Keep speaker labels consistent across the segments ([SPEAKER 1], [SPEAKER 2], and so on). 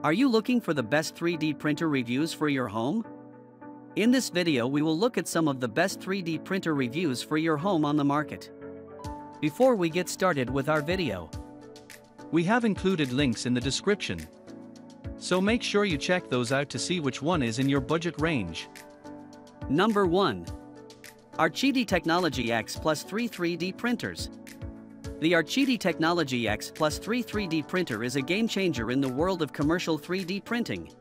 [SPEAKER 1] Are you looking for the best 3D printer reviews for your home? In this video we will look at some of the best 3D printer reviews for your home on the market. Before we get started with our video,
[SPEAKER 2] we have included links in the description, so make sure you check those out to see which one is in your budget range.
[SPEAKER 1] Number 1. QIDI Technology X Plus 3 3D Printers. The QIDI Technology X Plus 3 3D printer is a game-changer in the world of commercial 3D printing.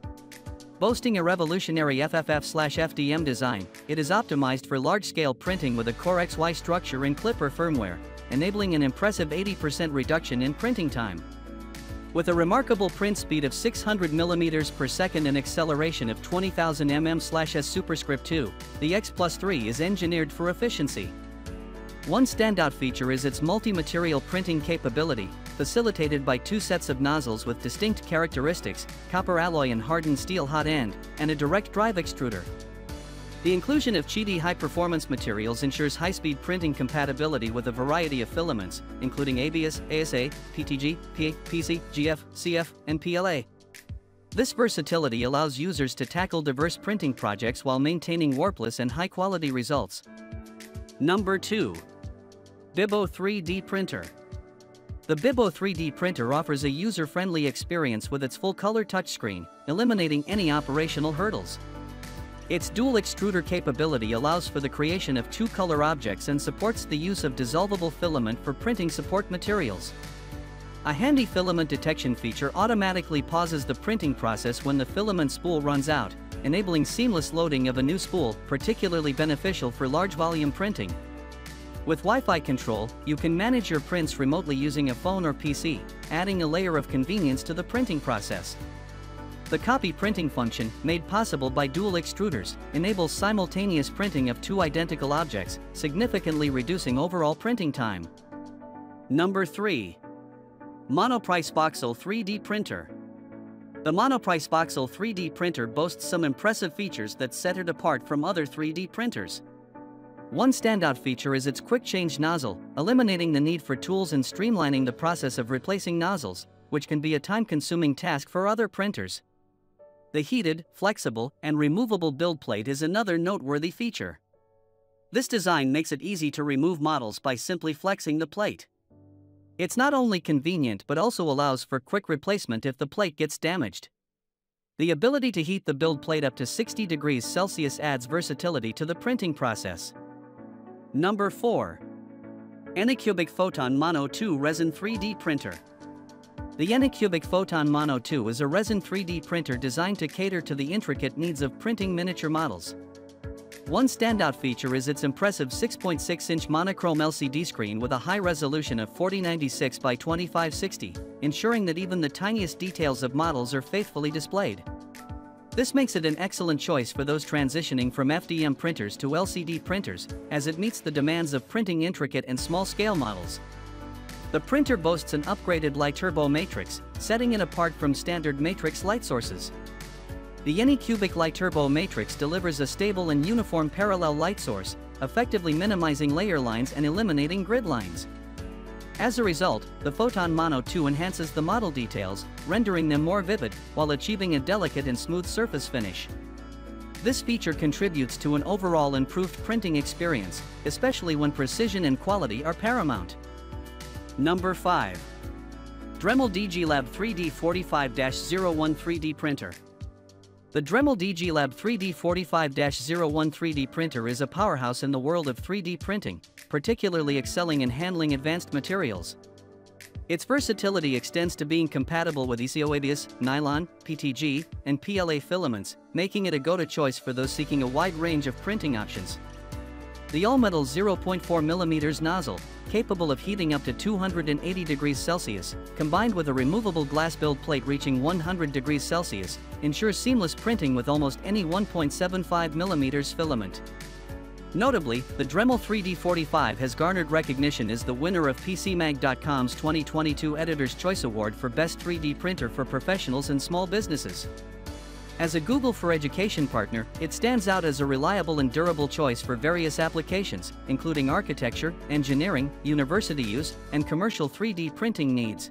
[SPEAKER 1] Boasting a revolutionary FFF/FDM design, it is optimized for large-scale printing with a Core XY structure and Clipper firmware, enabling an impressive 80% reduction in printing time. With a remarkable print speed of 600 mm per second and acceleration of 20,000 mm/s superscript 2, the X Plus 3 is engineered for efficiency. One standout feature is its multi-material printing capability, facilitated by two sets of nozzles with distinct characteristics, copper alloy and hardened steel hot end, and a direct drive extruder. The inclusion of QIDI high-performance materials ensures high-speed printing compatibility with a variety of filaments, including ABS, ASA, PTG, PA, PC, GF, CF, and PLA. This versatility allows users to tackle diverse printing projects while maintaining warpless and high-quality results. Number 2. BIBO 3D Printer. The BIBO 3D printer offers a user-friendly experience with its full-color touchscreen, eliminating any operational hurdles. Its dual extruder capability allows for the creation of two-color objects and supports the use of dissolvable filament for printing support materials. A handy filament detection feature automatically pauses the printing process when the filament spool runs out, enabling seamless loading of a new spool, particularly beneficial for large-volume printing. With Wi-Fi control, you can manage your prints remotely using a phone or PC, adding a layer of convenience to the printing process. The copy printing function, made possible by dual extruders, enables simultaneous printing of two identical objects, significantly reducing overall printing time. Number 3. Monoprice Voxel 3D Printer. The Monoprice Voxel 3D printer boasts some impressive features that set it apart from other 3D printers. One standout feature is its quick-change nozzle, eliminating the need for tools and streamlining the process of replacing nozzles, which can be a time-consuming task for other printers. The heated, flexible, and removable build plate is another noteworthy feature. This design makes it easy to remove models by simply flexing the plate. It's not only convenient but also allows for quick replacement if the plate gets damaged. The ability to heat the build plate up to 60 degrees Celsius adds versatility to the printing process. Number 4. ANYCUBIC Photon Mono 2 Resin 3D Printer. The ANYCUBIC Photon Mono 2 is a resin 3D printer designed to cater to the intricate needs of printing miniature models. One standout feature is its impressive 6.6-inch monochrome LCD screen with a high resolution of 4096 by 2560, ensuring that even the tiniest details of models are faithfully displayed. This makes it an excellent choice for those transitioning from FDM printers to LCD printers, as it meets the demands of printing intricate and small-scale models. The printer boasts an upgraded light turbo matrix, setting it apart from standard matrix light sources. The ANYCUBIC Light Turbo Matrix delivers a stable and uniform parallel light source, effectively minimizing layer lines and eliminating grid lines. As a result, the Photon Mono 2 enhances the model details, rendering them more vivid, while achieving a delicate and smooth surface finish. This feature contributes to an overall improved printing experience, especially when precision and quality are paramount. Number 5. Dremel DigiLab 3D 45-01 3D Printer. The Dremel DigiLab 3D 45-01 3D printer is a powerhouse in the world of 3D printing, particularly excelling in handling advanced materials. Its versatility extends to being compatible with ECO ABS, nylon, PTG, and PLA filaments, making it a go-to choice for those seeking a wide range of printing options. The all-metal 0.4 mm nozzle, capable of heating up to 280 degrees Celsius, combined with a removable glass build plate reaching 100 degrees Celsius, ensures seamless printing with almost any 1.75 mm filament. Notably, the Dremel 3D 45 has garnered recognition as the winner of PCMag.com's 2022 Editor's Choice Award for Best 3D Printer for Professionals and Small Businesses. As a Google for Education partner, it stands out as a reliable and durable choice for various applications, including architecture, engineering, university use, and commercial 3D printing needs.